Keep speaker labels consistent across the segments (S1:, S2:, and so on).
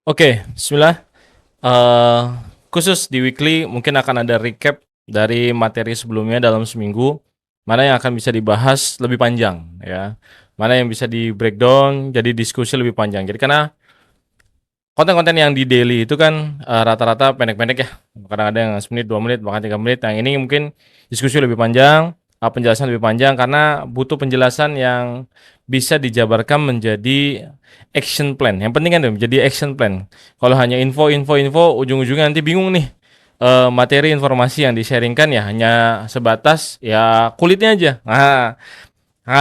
S1: Oke, bismillah. Eee, Khusus di weekly mungkin akan ada recap dari materi sebelumnya dalam seminggu, mana yang akan bisa dibahas lebih panjang ya, mana yang bisa di-breakdown jadi diskusi lebih panjang. Jadi karena konten-konten yang di daily itu kan, rata-rata pendek-pendek ya, kadang ada yang semenit, 2 menit, bahkan 3 menit. Yang ini mungkin diskusi lebih panjang, penjelasan lebih panjang karena butuh penjelasan yang bisa dijabarkan menjadi action plan. Yang penting kan menjadi action plan. Kalau hanya info, ujung-ujungnya nanti bingung nih, materi informasi yang di-sharing-kan ya hanya sebatas ya kulitnya aja. Nah,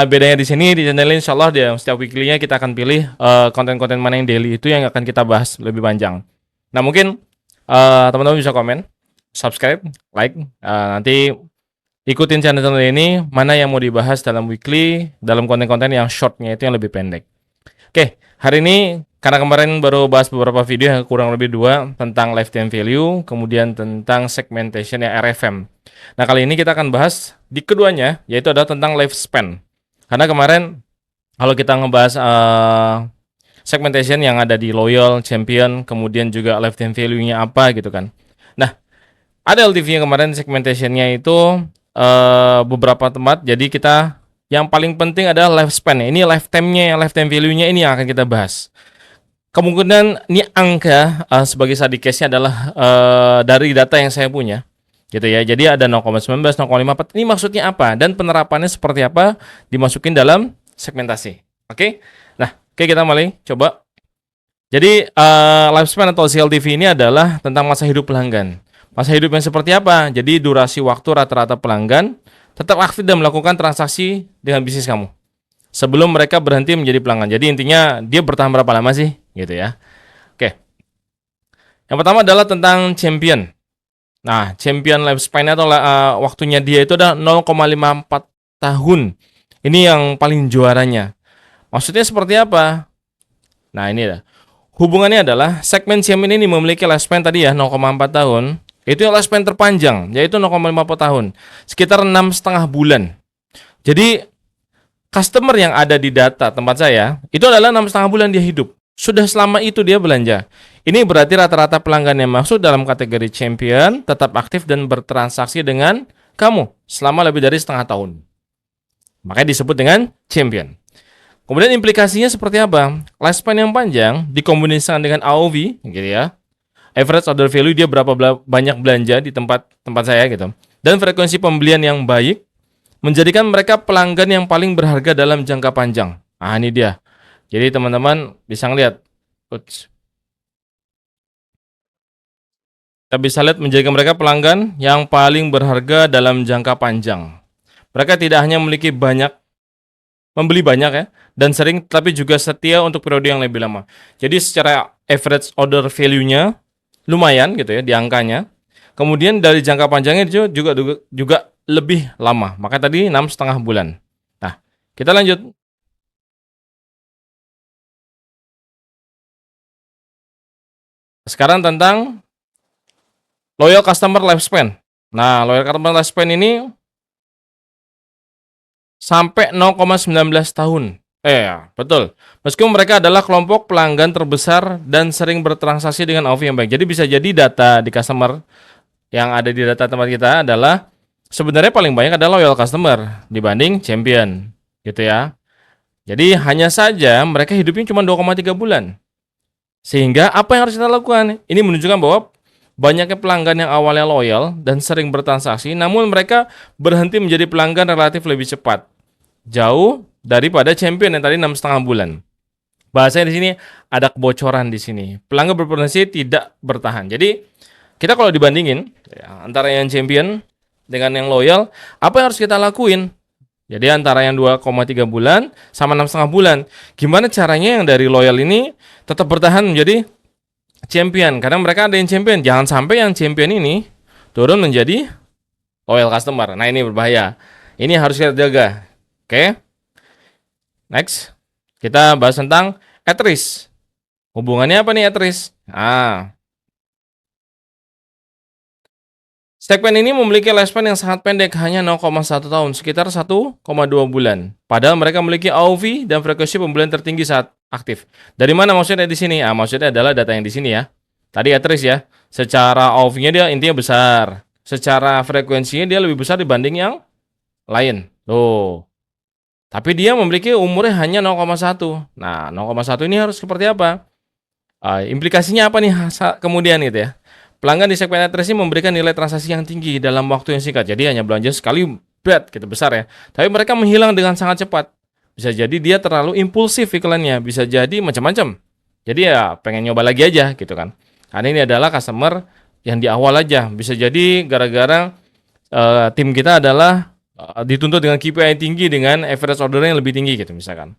S1: bedanya di sini di channel ini insyaallah dia setiap weekly-nya kita akan pilih konten-konten mana yang daily itu yang akan kita bahas lebih panjang. Nah, mungkin teman-teman bisa komen, subscribe, like, nanti ikutin channel-channel ini mana yang mau dibahas dalam weekly, dalam konten-konten yang short-nya itu yang lebih pendek. Oke, hari ini karena kemarin baru bahas beberapa video yang kurang lebih 2 tentang lifetime value, kemudian tentang segmentation yang RFM. Nah, kali ini kita akan bahas di keduanya, yaitu adalah tentang lifespan. Karena kemarin kalau kita ngebahas segmentation yang ada di loyal, champion, kemudian juga lifetime value-nya apa gitu kan. Nah, ada LTV-nya kemarin segmentation-nya itu beberapa tempat. Jadi kita yang paling penting adalah lifespan. Ini lifetime-nya, lifetime value-nya ini yang akan kita bahas. Kemungkinan ini angka sebagai study case-nya adalah dari data yang saya punya gitu ya. Jadi ada 0,19, 0,54. Ini maksudnya apa dan penerapannya seperti apa dimasukin dalam segmentasi. Oke. Nah, oke kita mulai coba. Jadi lifespan atau CLTV ini adalah tentang masa hidup pelanggan. Masa hidup yang seperti apa? Jadi durasi waktu rata-rata pelanggan tetap aktif dan melakukan transaksi dengan bisnis kamu sebelum mereka berhenti menjadi pelanggan. Jadi intinya dia bertahan berapa lama sih gitu ya. Oke. Yang pertama adalah tentang champion. Nah, champion lifespan atau waktunya dia itu ada 0,54 tahun. Ini yang paling juaranya. Maksudnya seperti apa? Nah, ini dah. Hubungannya adalah segmen champion ini memiliki lifespan tadi ya 0,4 tahun. Itu yang lifespan terpanjang, yaitu 0,54 tahun. Sekitar 6,5 bulan. Jadi customer yang ada di data tempat saya itu adalah 6,5 bulan dia hidup. Sudah selama itu dia belanja. Ini berarti rata-rata pelanggan yang masuk dalam kategori champion tetap aktif dan bertransaksi dengan kamu selama lebih dari setengah tahun. Makanya disebut dengan champion. Kemudian implikasinya seperti apa? Lifespan yang panjang dikombinasikan dengan AOV, gitu ya. Average order value dia berapa banyak belanja di tempat saya gitu. Dan frekuensi pembelian yang baik menjadikan mereka pelanggan yang paling berharga dalam jangka panjang. Ah, ini dia. Jadi teman-teman bisa ngelihat. Kita bisa lihat menjadikan mereka pelanggan yang paling berharga dalam jangka panjang. Mereka tidak hanya membeli banyak ya, dan sering tapi juga setia untuk periode yang lebih lama. Jadi secara average order value-nya lumayan gitu ya di angkanya. Kemudian dari jangka panjangnya juga lebih lama. Maka tadi 6,5 bulan. Nah, kita lanjut. Sekarang tentang loyal customer lifespan. Nah, loyal customer lifespan ini sampai 0,19 tahun. Ya, betul. Meskipun mereka adalah kelompok pelanggan terbesar dan sering bertransaksi dengan AOV yang baik. Jadi bisa jadi data di customer yang ada di data tempat kita adalah sebenarnya paling banyak adalah loyal customer dibanding champion, gitu ya. Jadi hanya saja mereka hidupnya cuma 2,3 bulan. Sehingga apa yang harus kita lakukan? Ini menunjukkan bahwa banyaknya pelanggan yang awalnya loyal dan sering bertransaksi, namun mereka berhenti menjadi pelanggan relatif lebih cepat. Jauh daripada champion yang tadi 6,5 bulan. Bahasanya di sini ada kebocoran di sini. Pelanggan berpotensi tidak bertahan. Jadi kita kalau dibandingin ya, antara yang champion dengan yang loyal, apa yang harus kita lakuin? Jadi antara yang 2,3 bulan sama 6,5 bulan. Gimana caranya yang dari loyal ini tetap bertahan menjadi champion? Karena mereka ada yang champion. Jangan sampai yang champion ini turun menjadi loyal customer. Nah, ini berbahaya. Ini harus kita jaga. Oke. Next. Kita bahas tentang at risk. Hubungannya apa nih at risk? Segmen ini memiliki lifespan yang sangat pendek, hanya 0,1 tahun, sekitar 1,2 bulan. Padahal mereka memiliki AOV dan frekuensi pembelian tertinggi saat aktif. Dari mana maksudnya di sini? Maksudnya adalah data yang di sini ya. Tadi Atris ya, secara OV-nya dia intinya besar. Secara frekuensinya dia lebih besar dibanding yang lain. Tuh. Tapi dia memiliki umurnya hanya 0,1. Nah, 0,1 ini harus seperti apa? Implikasinya apa nih kemudian gitu ya? Pelanggan di segmen Atris ini memberikan nilai transaksi yang tinggi dalam waktu yang singkat. Jadi hanya belanja sekali gitu besar ya. Tapi mereka menghilang dengan sangat cepat. Bisa jadi dia terlalu impulsif iklannya, bisa jadi macam-macam. Jadi ya pengen nyoba lagi aja gitu kan. Karena ini adalah customer yang di awal aja. Bisa jadi gara-gara tim kita adalah dituntut dengan KPI yang tinggi dengan average order yang lebih tinggi gitu misalkan.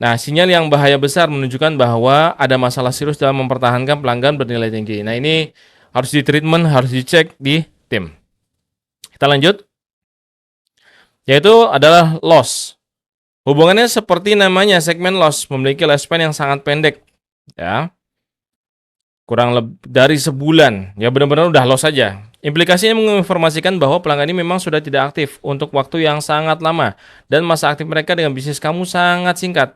S1: Nah, sinyal yang bahaya besar menunjukkan bahwa ada masalah serius dalam mempertahankan pelanggan bernilai tinggi. Nah, ini harus di-treatment, harus dicek di tim. Kita lanjut. Yaitu adalah loss. Hubungannya seperti namanya segmen loss, memiliki lifespan yang sangat pendek. Ya. Kurang lebih dari sebulan. Ya benar-benar udah loss saja. Implikasinya menginformasikan bahwa pelanggan ini memang sudah tidak aktif untuk waktu yang sangat lama. Dan masa aktif mereka dengan bisnis kamu sangat singkat.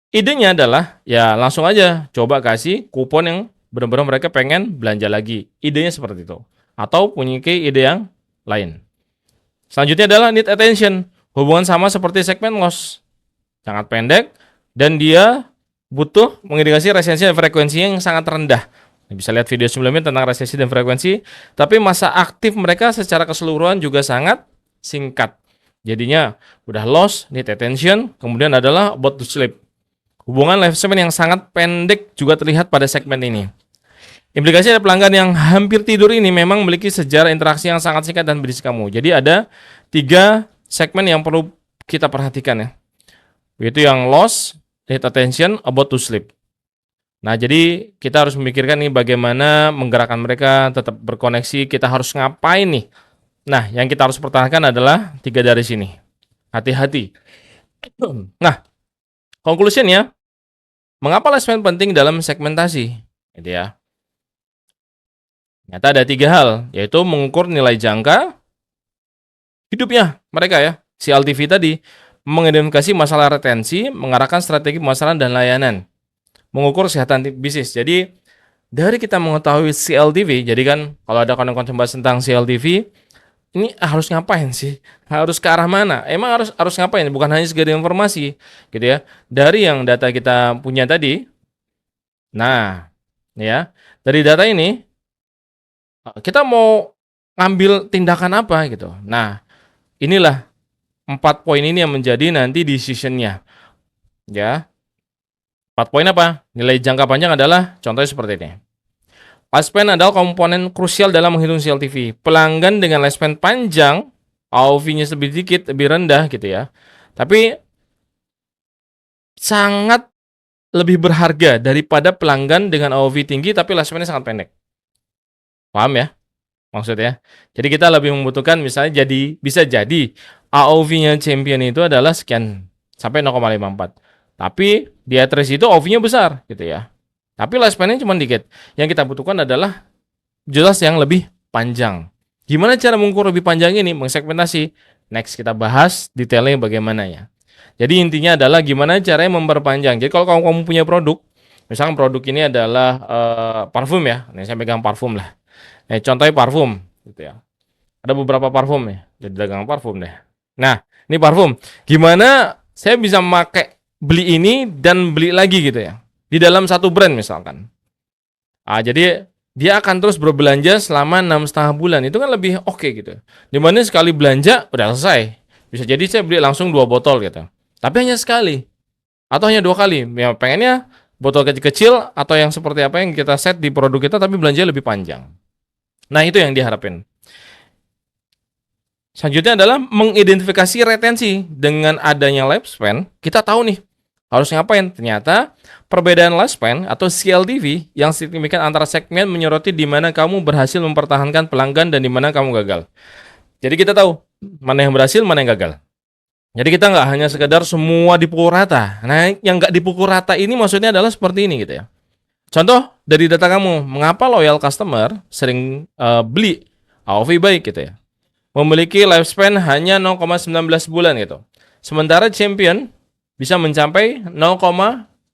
S1: Idenya adalah, ya langsung aja coba kasih kupon yang benar-benar mereka pengen belanja lagi. Idenya seperti itu. Atau punya ide yang lain. Selanjutnya adalah need attention. Hubungan sama seperti segmen loss. Sangat pendek dan dia butuh mengindikasi resensi dan frekuensi yang sangat rendah. Bisa lihat video sebelumnya tentang resensi dan frekuensi. Tapi masa aktif mereka secara keseluruhan juga sangat singkat. Jadinya udah loss, need attention, kemudian adalah about to sleep. Hubungan lifespan yang sangat pendek juga terlihat pada segmen ini. Implikasi ada pelanggan yang hampir tidur ini memang memiliki sejarah interaksi yang sangat singkat dan berisik kamu. Jadi ada 3 segmen yang perlu kita perhatikan ya. Yaitu yang loss, need attention, about to sleep. Nah, jadi kita harus memikirkan nih bagaimana menggerakkan mereka tetap berkoneksi, kita harus ngapain nih. Nah, yang kita harus pertahankan adalah 3 dari sini. Hati-hati. Nah, conclusion-nya, mengapa lifespan penting dalam segmentasi? Gitu ya. Ternyata ada 3 hal, yaitu mengukur nilai jangka hidupnya mereka ya. CLTV tadi, mengidentifikasi masalah retensi, mengarahkan strategi pemasaran dan layanan. Mengukur kesehatan bisnis. Jadi, dari kita mengetahui CLTV, jadi kan kalau ada konten-konten bahas tentang CLTV, ini harus ngapain sih? Harus ke arah mana? Emang harus ngapain? Bukan hanya sekedar informasi, gitu ya. Dari yang data kita punya tadi, nah, ya, dari data ini kita mau ngambil tindakan apa gitu. Nah, inilah 4 poin ini yang menjadi nanti decision-nya. Ya. 4 poin apa? Nilai jangka panjang adalah contohnya seperti ini. Lifespan adalah komponen krusial dalam menghitung CLTV. Pelanggan dengan lifespan panjang, AOV-nya lebih dikit, lebih rendah gitu ya. Tapi sangat lebih berharga daripada pelanggan dengan AOV tinggi tapi lifespan-nya sangat pendek. Paham ya? Maksudnya. Jadi kita lebih membutuhkan misalnya bisa jadi AOV-nya champion itu adalah sekian sampai 0,54. Tapi di Atris itu AOV-nya besar gitu ya. Tapi lifespan-nya cuma dikit. Yang kita butuhkan adalah jelas yang lebih panjang. Gimana cara mengukur lebih panjang ini? Mengsegmentasi. Next kita bahas detailnya bagaimana ya. Jadi intinya adalah gimana caranya memperpanjang. Jadi kalau kamu punya produk, misalkan produk ini adalah parfum ya. Ini saya pegang parfum lah. Contohnya parfum gitu ya. Ada beberapa parfum ya. Jadi dagang parfum deh. Nah, ini parfum. Gimana saya bisa beli ini dan beli lagi gitu ya. Di dalam satu brand misalkan. Jadi dia akan terus berbelanja selama 6,5 bulan. Itu kan lebih oke gitu. Dimana sekali belanja udah selesai. Bisa jadi saya beli langsung 2 botol gitu. Tapi hanya sekali. Atau hanya 2 kali. Ya, pengennya botol kecil-kecil atau yang seperti apa yang kita set di produk kita tapi belanja lebih panjang. Nah, itu yang diharapin. Selanjutnya adalah mengidentifikasi retensi. Dengan adanya lifespan, kita tahu nih harus ngapain. Ternyata perbedaan lifespan atau CLTV yang signifikan antara segmen menyoroti di mana kamu berhasil mempertahankan pelanggan dan di mana kamu gagal. Jadi kita tahu mana yang berhasil, mana yang gagal. Jadi kita nggak hanya sekedar semua dipukul rata. Nah, yang nggak dipukul rata ini maksudnya adalah seperti ini gitu ya. Contoh dari data kamu, mengapa loyal customer sering beli AOV baik gitu ya. Memiliki lifespan hanya 0,19 bulan gitu. Sementara champion bisa mencapai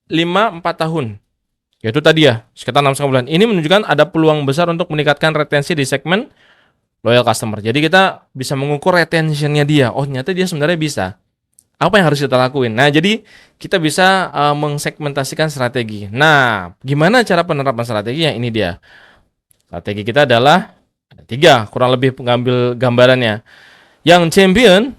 S1: 4 tahun. Yaitu tadi ya, sekitar 6,5 bulan. Ini menunjukkan ada peluang besar untuk meningkatkan retensi di segmen loyal customer. Jadi kita bisa mengukur retentionnya dia. Oh, ternyata dia sebenarnya bisa. Apa yang harus kita lakuin? Nah, jadi kita bisa mengsegmentasikan strategi. Nah, gimana cara penerapan strateginya? Ini dia. Strategi kita adalah ada 3, kurang lebih pengambil gambarannya. Yang champion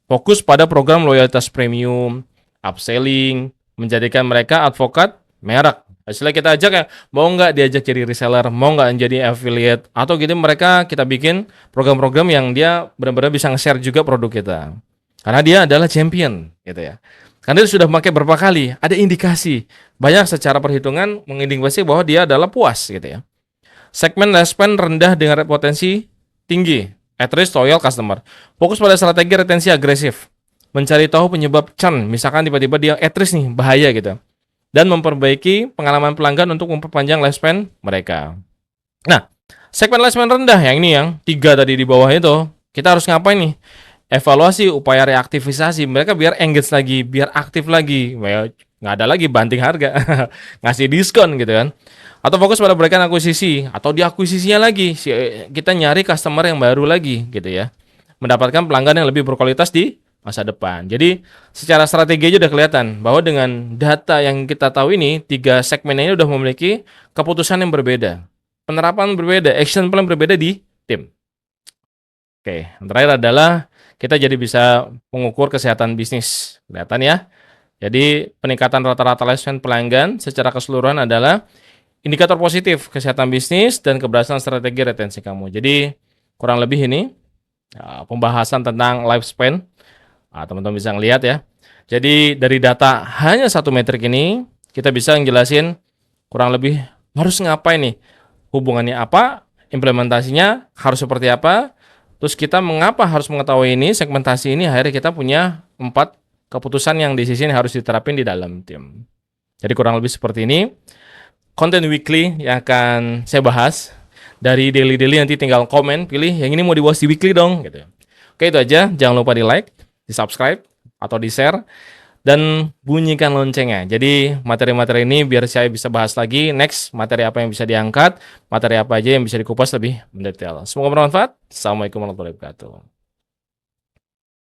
S1: fokus pada program loyalitas premium, upselling, menjadikan mereka advokat merek. Hasilnya kita ajak ya, mau nggak diajak jadi reseller, mau nggak jadi affiliate, atau gitu mereka kita bikin program-program yang dia benar-benar bisa nge-share juga produk kita. Karena dia adalah champion, gitu ya. Karena dia sudah memakai berapa kali, ada indikasi. Banyak secara perhitungan mengindikasi bahwa dia adalah puas, gitu ya. Segmen respon rendah dengan potensi tinggi, at risk loyal customer. Fokus pada strategi retensi agresif. Mencari tahu penyebab churn, misalkan tiba-tiba dia at risk nih, bahaya gitu. Dan memperbaiki pengalaman pelanggan untuk memperpanjang lifespan mereka. Nah, segmen lifespan rendah yang ini yang 3 tadi di bawah itu, kita harus ngapain nih? Evaluasi upaya reaktivisasi mereka biar engage lagi, biar aktif lagi. Nggak ada lagi banting harga, ngasih diskon gitu kan. Atau fokus pada berikan akuisisi, atau di akuisisinya lagi, kita nyari customer yang baru lagi gitu ya. Mendapatkan pelanggan yang lebih berkualitas di masa depan. Jadi secara strategi aja udah kelihatan bahwa dengan data yang kita tahu ini, 3 segmen ini udah memiliki keputusan yang berbeda, penerapan berbeda, action plan berbeda di tim. Oke, yang terakhir adalah kita jadi bisa mengukur kesehatan bisnis. Kelihatan ya. Jadi peningkatan rata-rata lifespan pelanggan secara keseluruhan adalah indikator positif kesehatan bisnis dan keberhasilan strategi retensi kamu. Jadi kurang lebih ini pembahasan tentang lifespan. Teman-teman bisa ngelihat ya. Jadi dari data hanya 1 metrik ini kita bisa ngejelasin kurang lebih harus ngapain nih, hubungannya apa, implementasinya harus seperti apa. Terus kita mengapa harus mengetahui ini, segmentasi ini, akhirnya kita punya 4 keputusan yang di sini harus diterapin di dalam tim. Jadi kurang lebih seperti ini. Konten weekly yang akan saya bahas. Dari daily nanti tinggal komen, pilih yang ini mau dibahas di weekly dong gitu. Oke, itu aja. Jangan lupa di like, di subscribe, atau di share, dan bunyikan loncengnya. Jadi materi-materi ini biar saya bisa bahas lagi next materi apa yang bisa diangkat, materi apa aja yang bisa dikupas lebih mendetail. Semoga bermanfaat. Assalamualaikum warahmatullahi wabarakatuh.